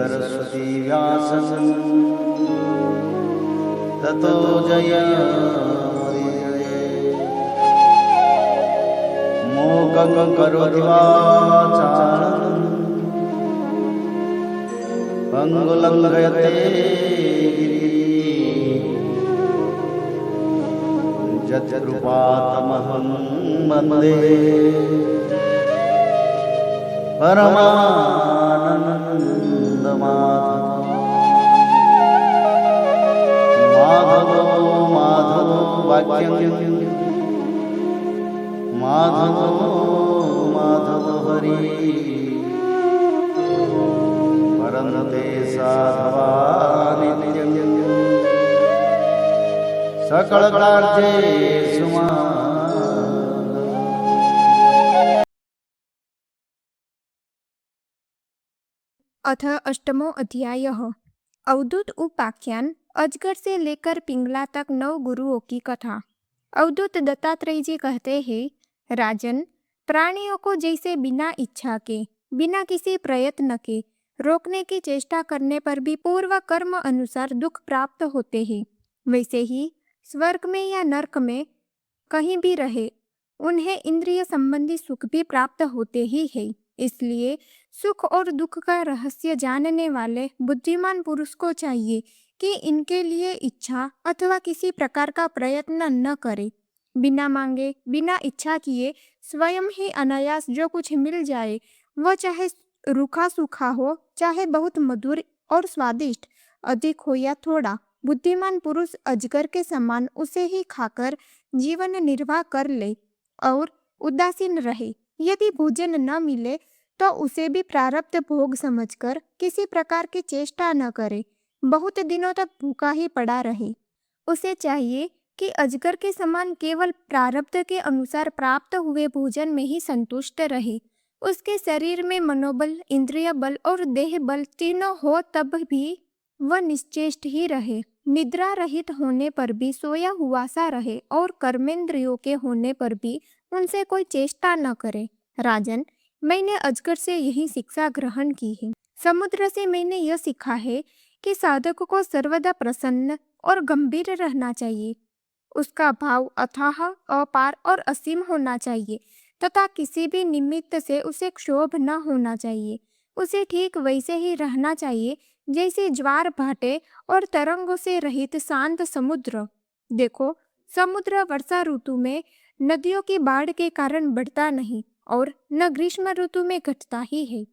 सरस्वती व्यासं ततो जयमुदीरये। मूकं करोति वाचालं पंगुलं लङ्घयते यत्कृपातमहं वन्दे परमानन्दमाधवं। माधवो माधवो वाक्यं माधवो माधव हरि परन्ते साधवा नित्यं सकलकार्येषु अथ अष्टमो अध्याय। अवधूत उपाख्यान। अजगर से लेकर पिंगला तक 9 गुरुओं की कथा। अवधूत दत्तात्रेय जी कहते हैं, राजन, प्राणियों को जैसे बिना इच्छा के, बिना किसी प्रयत्न के रोकने की चेष्टा करने पर भी पूर्व कर्म अनुसार दुख प्राप्त होते हैं, वैसे ही स्वर्ग में या नरक में कहीं भी रहे उन्हें इंद्रिय संबंधी सुख भी प्राप्त होते ही है। इसलिए सुख और दुख का रहस्य जानने वाले बुद्धिमान पुरुष को चाहिए कि इनके लिए इच्छा अथवा किसी प्रकार का प्रयत्न न करे। बिना मांगे, बिना इच्छा किए स्वयं ही अनायास जो कुछ मिल जाए, वह चाहे रूखा सूखा हो, चाहे बहुत मधुर और स्वादिष्ट, अधिक हो या थोड़ा, बुद्धिमान पुरुष अजगर के समान उसे ही खाकर जीवन निर्वाह कर ले और उदासीन रहे। यदि भोजन न मिले तो उसे भी प्रारब्ध भोग समझकर किसी प्रकार की चेष्टा न करे, बहुत दिनों तक भूखा ही पड़ा रहे। उसे चाहिए कि अजगर के समान केवल प्रारब्ध के अनुसार प्राप्त हुए भोजन में ही संतुष्ट रहे। उसके शरीर में मनोबल, इंद्रिय बल और देह बल तीनों हो तब भी वह निश्चेष्ट ही रहे। निद्रा रहित होने पर भी सोया हुआ सा रहे और कर्मेंद्रियों के होने पर भी उनसे कोई चेष्टा न करे। राजन, मैंने अजगर से यही शिक्षा ग्रहण की है। समुद्र से मैंने यह सीखा है कि साधक को सर्वदा प्रसन्न और गंभीर रहना चाहिए। उसका भाव अथाह, अपार और असीम होना चाहिए तथा किसी भी निमित्त से उसे क्षोभ न होना चाहिए। उसे ठीक वैसे ही रहना चाहिए जैसे ज्वार भाटे और तरंगों से रहित शांत समुद्र। देखो, समुद्र वर्षा ऋतु में नदियों की बाढ़ के कारण बढ़ता नहीं और न ग्रीष्म ऋतु में घटता ही है।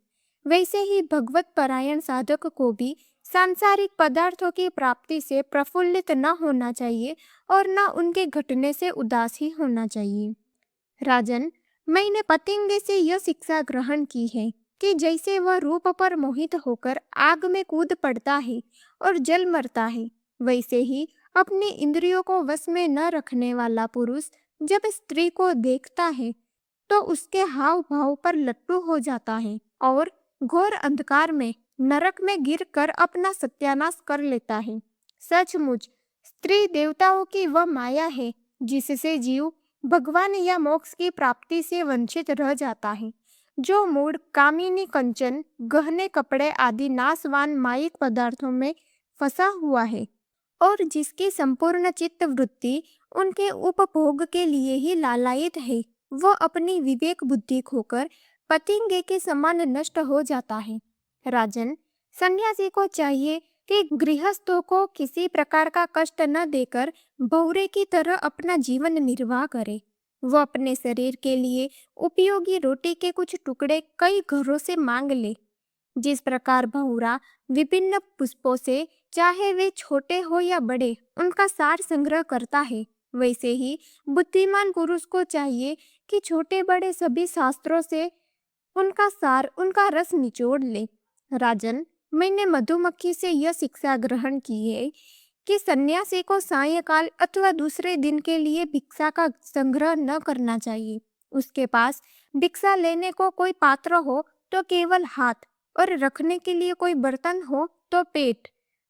वैसे ही भगवत परायण साधक को भी सांसारिक पदार्थों की प्राप्ति से प्रफुल्लित न होना चाहिए और न उनके घटने से उदास ही होना चाहिए। राजन, मैंने पतंगे से यह शिक्षा ग्रहण की है कि जैसे वह रूप पर मोहित होकर आग में कूद पड़ता है और जल मरता है, वैसे ही अपनी इंद्रियों को वश में न रखने वाला पुरुष जब स्त्री को देखता है तो उसके हाव भाव पर लट्टू हो जाता है और घोर अंधकार में नरक में गिरकर अपना सत्यानाश कर लेता है। सचमुच स्त्री देवताओं की वह माया है जिससे जीव भगवान या मोक्ष की प्राप्ति से वंचित रह जाता है। जो मूड कामिनी, कंचन, गहने, कपड़े आदि नाशवान मायिक पदार्थों में फंसा हुआ है और जिसकी संपूर्ण चित्त वृत्ति उनके उपभोग के लिए ही लालायित है, वह अपनी विवेक बुद्धि खोकर पतंगे के समान नष्ट हो जाता है। राजन, सन्यासी को चाहिए कि गृहस्थों को किसी प्रकार का कष्ट न देकर भौरे की तरह अपना जीवन निर्वाह करे। वह अपने शरीर के लिए उपयोगी रोटी के कुछ टुकड़े कई घरों से मांग ले। जिस प्रकार भौरा विभिन्न पुष्पों से, चाहे वे छोटे हो या बड़े, उनका सार संग्रह करता है, वैसे ही बुद्धिमान पुरुष को चाहिए कि छोटे बड़े सभी शास्त्रों से उनका सार, उनका रस निचोड़ ले। राजन, मैंने मधुमक्खी से यह शिक्षा ग्रहण की है कि सन्यासी को सायंकाल अथवा दूसरे दिन के लिए भिक्षा का संग्रह न करना चाहिए। उसके पास भिक्षा लेने को कोई पात्र हो तो केवल हाथ, और रखने के लिए कोई बर्तन हो तो पेट।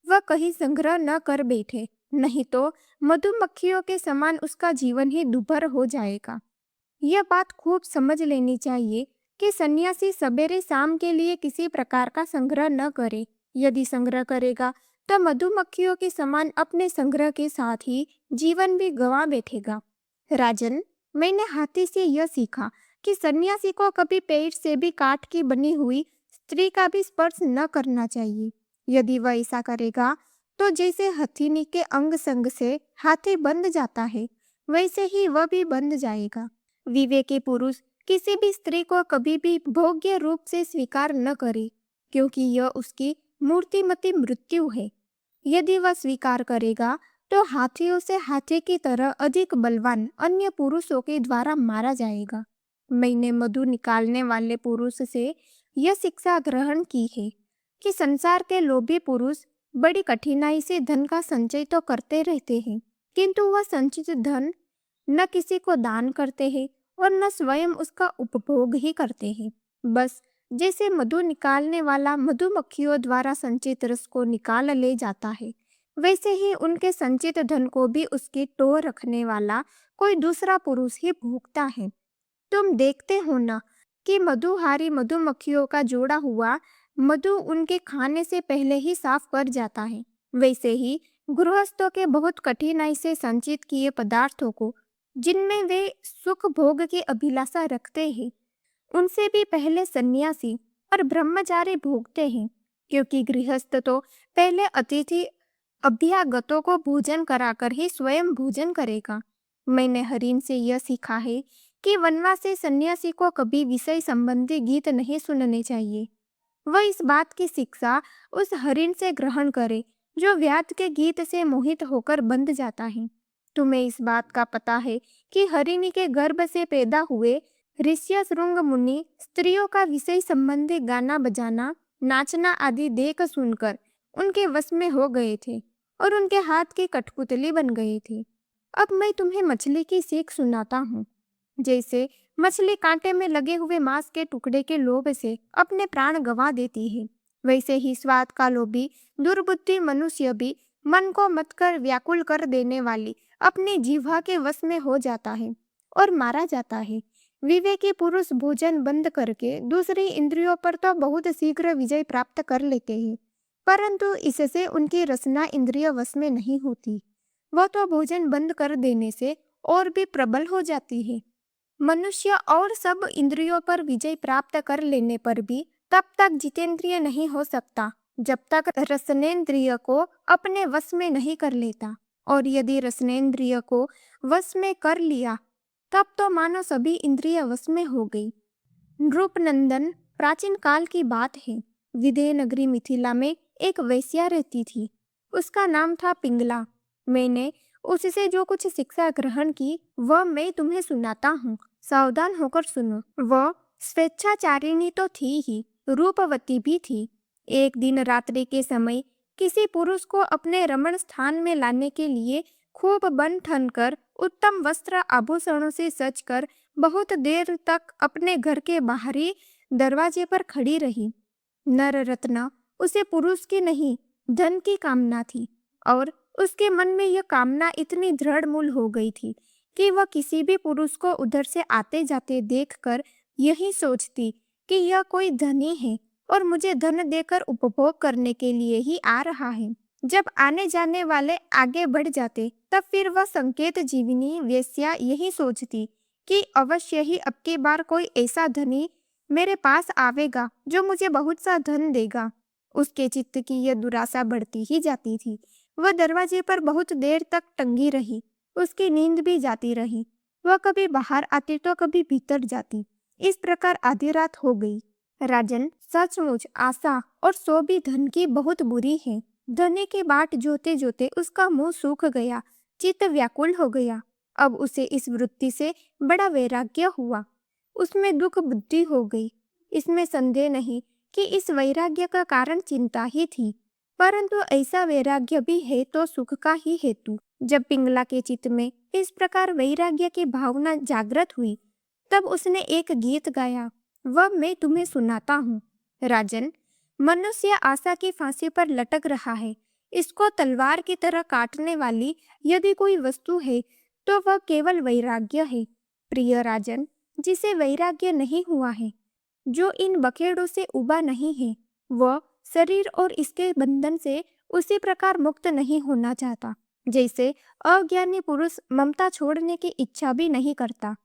वह कहीं संग्रह न कर बैठे, नहीं तो मधुमक्खियों के समान उसका जीवन ही दुभर हो जाएगा। यह बात खूब समझ लेनी चाहिए कि सन्यासी सवेरे शाम के लिए किसी प्रकार का संग्रह न करे। यदि संग्रह करेगा तो मधुमक्खियों के समान अपने संग्रह के साथ ही जीवन भी गंवा बैठेगा। राजन, मैंने हाथी से यह सीखा कि सन्यासी को कभी पेड़ से भी काठ की बनी हुई स्त्री का भी स्पर्श न करना चाहिए। यदि वह ऐसा करेगा तो जैसे हथिनी के अंग संग से हाथी बंध जाता है, वैसे ही वह भी बंध जाएगा। विवेकी पुरुष किसी भी स्त्री को कभी भी भोग्य रूप से स्वीकार न करे, क्योंकि यह उसकी मूर्तिमती मृत्यु है। यदि वह स्वीकार करेगा तो हाथियों से हाथी की तरह अधिक बलवान अन्य पुरुषों के द्वारा मारा जाएगा। मैंने मधु निकालने वाले पुरुष से यह शिक्षा ग्रहण की है कि संसार के लोभी पुरुष बड़ी कठिनाई से धन का संचय तो करते रहते हैं, किंतु वह संचित धन न किसी को दान करते हैं और न स्वयं उसका उपभोग ही करते हैं। बस जैसे मधु निकालने वाला मधुमक्खियों द्वारा संचित रस को निकाल ले जाता है, वैसे ही उनके संचित धन को भी उसकी टोह रखने वाला कोई दूसरा पुरुष ही भोगता है। तुम देखते हो ना कि मधुहारी मधुमक्खियों का जोड़ा हुआ मधु उनके खाने से पहले ही साफ कर जाता है, वैसे ही गृहस्थों के बहुत कठिनाई से संचित किए पदार्थों को, जिनमें वे सुख भोग की अभिलाषा रखते हैं, उनसे भी पहले सन्यासी और ब्रह्मचारी भोगते हैं, क्योंकि गृहस्थ तो पहले अतिथि अभ्यागतों को भोजन कराकर ही स्वयं भोजन करेगा। मैंने हरिण से यह सीखा है कि वनवासी सन्यासी को कभी विषय संबंधी गीत नहीं सुनने चाहिए। वह इस बात की शिक्षा उस हरिण से ग्रहण करे जो व्याध के गीत से मोहित होकर बंध जाता है। तुम्हें इस बात का पता है कि हरिणी के गर्भ से पैदा हुए ऋष्यशृंग मुनि स्त्रियों का विषय संबंधी गाना बजाना, नाचना आदि देख सुनकर उनके वश में हो गए थे और उनके हाथ की कठपुतली बन गए थे। अब मैं तुम्हें मछली की सीख सुनाता हूँ। जैसे मछली कांटे में लगे हुए मांस के टुकड़े के लोभ से अपने प्राण गंवा देती है, वैसे ही स्वाद का लोभी दुर्बुद्धि मनुष्य भी मन को मत कर व्याकुल कर देने वाली अपनी जिह्वा के वश में हो जाता है और मारा जाता है। विवेकी पुरुष भोजन बंद करके दूसरी इंद्रियों पर तो बहुत शीघ्र विजय प्राप्त कर लेते हैं, परंतु इससे उनकी रसना इंद्रिय वश में नहीं होती। वह तो भोजन बंद कर देने से और भी प्रबल हो जाती है। मनुष्य और सब इंद्रियों पर विजय प्राप्त कर लेने पर भी तब तक जितेंद्रिय नहीं हो सकता जब तक रसनेन्द्रिय को अपने वश में नहीं कर लेता, और यदि रसनेन्द्रिय को वश में कर लिया तब तो मानो सभी इंद्रिय वश में हो गई। नृपनंदन, प्राचीन काल की बात है। विदेह नगरी मिथिला में एक वैश्या रहती थी। उसका नाम था पिंगला। मैंने उससे जो कुछ शिक्षा ग्रहण की वह मैं तुम्हें सुनाता हूँ। सावधान होकर सुनो। वह स्वेच्छाचारिणी तो थी ही, रूपवती भी थी। एक दिन रात्रि के समय किसी पुरुष को अपने रमण स्थान में लाने के लिए खूब बन ठन कर उत्तम वस्त्र आभूषणों से सजकर बहुत देर तक अपने घर के बाहरी दरवाजे पर खड़ी रही। नर रत्न उसे पुरुष की नहीं धन की कामना थी, और उसके मन में यह कामना इतनी दृढ़ मूल हो गई थी कि वह किसी भी पुरुष को उधर से आते जाते देखकर यही सोचती कि यह कोई धनी है और मुझे धन देकर उपभोग करने के लिए ही आ रहा है। जब आने जाने वाले आगे बढ़ जाते तब फिर वह संकेत जीविनी वेश्या यही सोचती कि अवश्य ही अब की बार कोई ऐसा धनी मेरे पास आवेगा जो मुझे बहुत सा धन देगा। उसके चित्त की यह दुराशा बढ़ती ही जाती थी। वह दरवाजे पर बहुत देर तक टंगी रही। उसकी नींद भी जाती रही। वह कभी बाहर आती तो कभी भीतर जाती। इस प्रकार आधी रात हो गई। राजन, सचमुच आशा और सो भी धन की बहुत बुरी है। धनी की बाट जोते जोते उसका मुंह सूख गया, चित्त व्याकुल हो गया। अब उसे इस वृत्ति से बड़ा वैराग्य हुआ। उसमें दुख बुद्धि हो गई। इसमें संदेह नहीं कि इस वैराग्य का कारण चिंता ही थी, परंतु ऐसा वैराग्य भी है तो सुख का ही हेतु। जब पिंगला के चित्त में इस प्रकार वैराग्य की भावना जागृत हुई तब उसने एक गीत गाया। वह मैं तुम्हें सुनाता हूँ। राजन, मनुष्य आशा की फांसी पर लटक रहा है। इसको तलवार की तरह काटने वाली यदि कोई वस्तु है तो वह केवल वैराग्य है। प्रिय राजन, जिसे वैराग्य नहीं हुआ है, जो इन बखेड़ों से उबा नहीं है, वह शरीर और इसके बंधन से उसी प्रकार मुक्त नहीं होना चाहता जैसे अज्ञानी पुरुष ममता छोड़ने की इच्छा भी नहीं करता।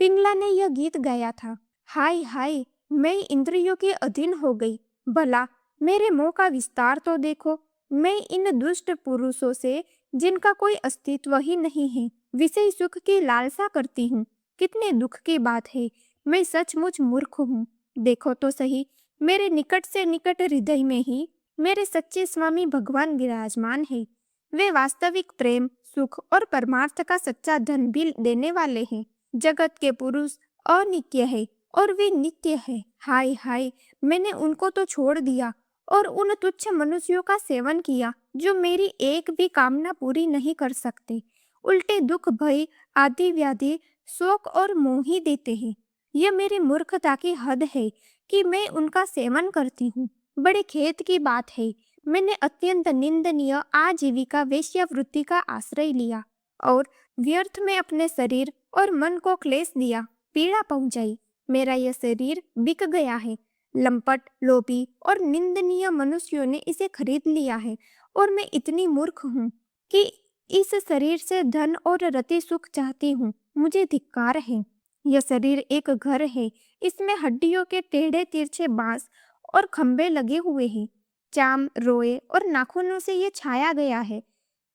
पिंगला ने यह गीत गाया था, हाय हाय मैं इंद्रियों के अधीन हो गई, भला मेरे मुंह का विस्तार तो देखो, मैं इन दुष्ट पुरुषों से जिनका कोई अस्तित्व ही नहीं है विषय सुख की लालसा करती हूँ। कितने दुख की बात है, मैं सचमुच मूर्ख हूँ। देखो तो सही, मेरे निकट से निकट हृदय में ही मेरे सच्चे स्वामी भगवान विराजमान है। वे वास्तविक प्रेम, सुख और परमार्थ का सच्चा धन भी देने वाले हैं। जगत के पुरुष अनित्य है और वे नित्य है। हाय हाय, मैंने उनको तो छोड़ दिया और उन तुच्छ मनुष्यों का सेवन किया जो मेरी एक भी कामना पूरी नहीं कर सकते। उल्टे दुख, भय आदि व्याधि, शोक और मोह ही देते हैं। यह मेरी मूर्खता की हद है कि मैं उनका सेवन करती हूँ। बड़े खेद की बात है, मैंने अत्यंत निंदनीय आजीविका वेश्यावृत्ति का आश्रय लिया और व्यर्थ में अपने शरीर और मन को क्लेश दिया, पीड़ा पहुंचाई। मेरा यह शरीर बिक गया है। लंपट, लोभी और निंदनीय मनुष्यों ने इसे खरीद लिया है और मैं इतनी मूर्ख हूँ कि इस शरीर से धन और रति सुख चाहती हूँ। मुझे धिक्कार है। यह शरीर एक घर है, इसमें हड्डियों के टेढ़े तिरछे बांस और खंभे लगे हुए हैं। चाम, रोए और नाखूनों से ये छाया गया है।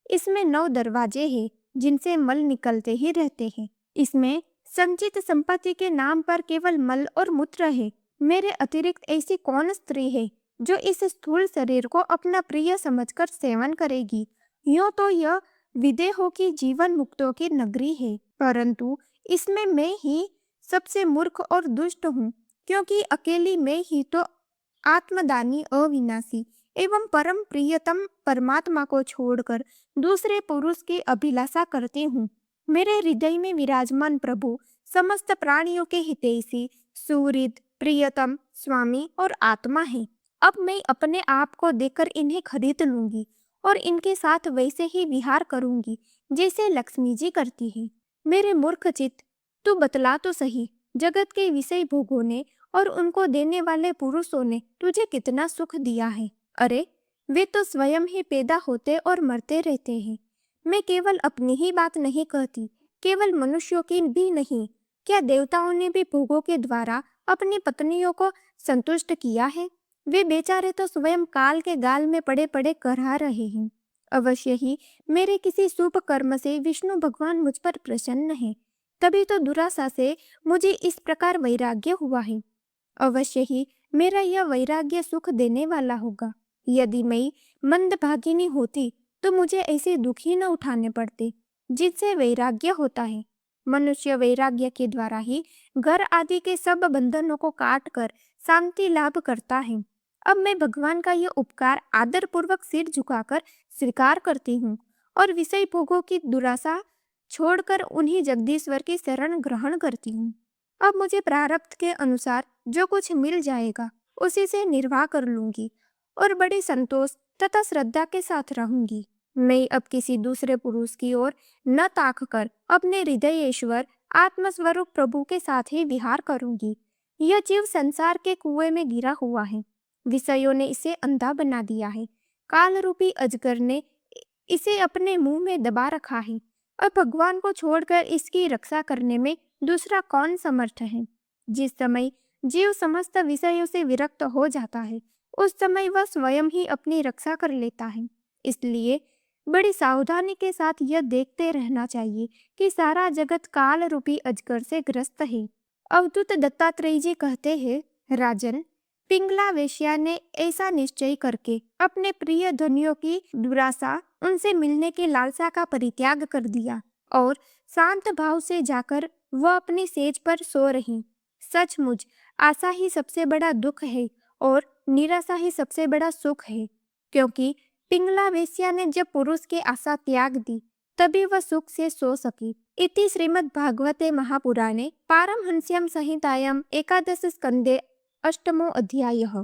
इसमें 9 दरवाजे हैं जिनसे मल निकलते ही रहते हैं। इसमें संचित संपत्ति के नाम पर केवल मल और मूत्र है। मेरे अतिरिक्त ऐसी कौन स्त्री है जो इस स्थूल शरीर को अपना प्रिय समझकर सेवन करेगी। यूं तो यह विदेहों की जीवन मुक्तों की नगरी है, परंतु इसमें मैं ही सबसे मूर्ख और दुष्ट हूँ, क्योंकि अकेली मैं ही तो आत्मदानी, अविनाशी एवं परम प्रियतम परमात्मा को छोड़कर दूसरे पुरुष की अभिलाषा करती हूँ। मेरे हृदय में विराजमान प्रभु समस्त प्राणियों के हितैषी, सुहृद, प्रियतम स्वामी और आत्मा है। अब मैं अपने आप को देकर इन्हें खरीद लूंगी और इनके साथ वैसे ही विहार करूंगी जैसे लक्ष्मी जी करती है। मेरे मूर्ख चित्त, तू बतला तो सही, जगत के विषय भोगों ने और उनको देने वाले पुरुषों ने तुझे कितना सुख दिया है। अरे वे तो स्वयं ही पैदा होते और मरते रहते हैं। मैं केवल अपनी ही बात नहीं कहती, केवल मनुष्यों की भी नहीं, क्या देवताओं ने भी भोगों के द्वारा अपनी पत्नियों को संतुष्ट किया है। वे बेचारे तो स्वयं काल के गाल में पड़े पड़े करहा रहे हैं। अवश्य ही मेरे किसी शुभ कर्म से विष्णु भगवान मुझ पर प्रसन्न है, तभी तो दुराशा से मुझे इस प्रकार वैराग्य हुआ है। अवश्य ही मेरा यह वैराग्य सुख देने वाला होगा। यदि मैं मंदभागिनी होती तो मुझे ऐसे दुख ही न उठाने पड़ते जिससे वैराग्य होता है। मनुष्य वैराग्य के द्वारा ही घर आदि के सब बंधनों को काट कर शांति लाभ करता है। अब मैं भगवान का यह उपकार आदर पूर्वक सिर झुकाकर स्वीकार करती हूँ और विषय भोगों की दुराशा छोड़कर उन्हीं जगदीश्वर की शरण ग्रहण करती हूँ। अब मुझे प्रारब्ध के अनुसार जो कुछ मिल जाएगा उसी से निर्वाह कर लूंगी और बड़े संतोष तथा श्रद्धा के साथ रहूंगी। मैं अब किसी दूसरे पुरुष की ओर न ताक कर अपने हृदयेश्वर आत्मस्वरूप प्रभु के साथ ही विहार करूंगी। यह जीव संसार के कुएं में गिरा हुआ है। विषयों ने इसे अंधा बना दिया है। काल रूपी अजगर ने इसे अपने मुंह में दबा रखा है और भगवान को छोड़कर इसकी रक्षा करने में दूसरा कौन समर्थ है। जिस समय जीव समस्त विषयों से विरक्त हो जाता है उस समय वह स्वयं ही अपनी रक्षा कर लेता है। इसलिए बड़ी सावधानी के साथ यह देखते रहना चाहिए कि सारा जगत काल रूपी अजगर से ग्रस्त है। अवधूत दत्तात्रेय जी कहते हैं, राजन, पिंगला वेश्या ने ऐसा निश्चय करके अपने प्रिय धनियों की दुराशा, उनसे मिलने की लालसा का परित्याग कर दिया और शांत भाव से जाकर वह अपनी सेज पर सो रही। सचमुच आशा ही सबसे बड़ा दुख है और निराशा ही सबसे बड़ा सुख है, क्योंकि पिंगला वेश्या ने जब पुरुष की आशा त्याग दी तभी वह सुख से सो सकी। इति श्रीमद् भागवते महापुराणे पारमहंस्यां संहितायां एकादश स्कंदे अष्टमो अध्यायः।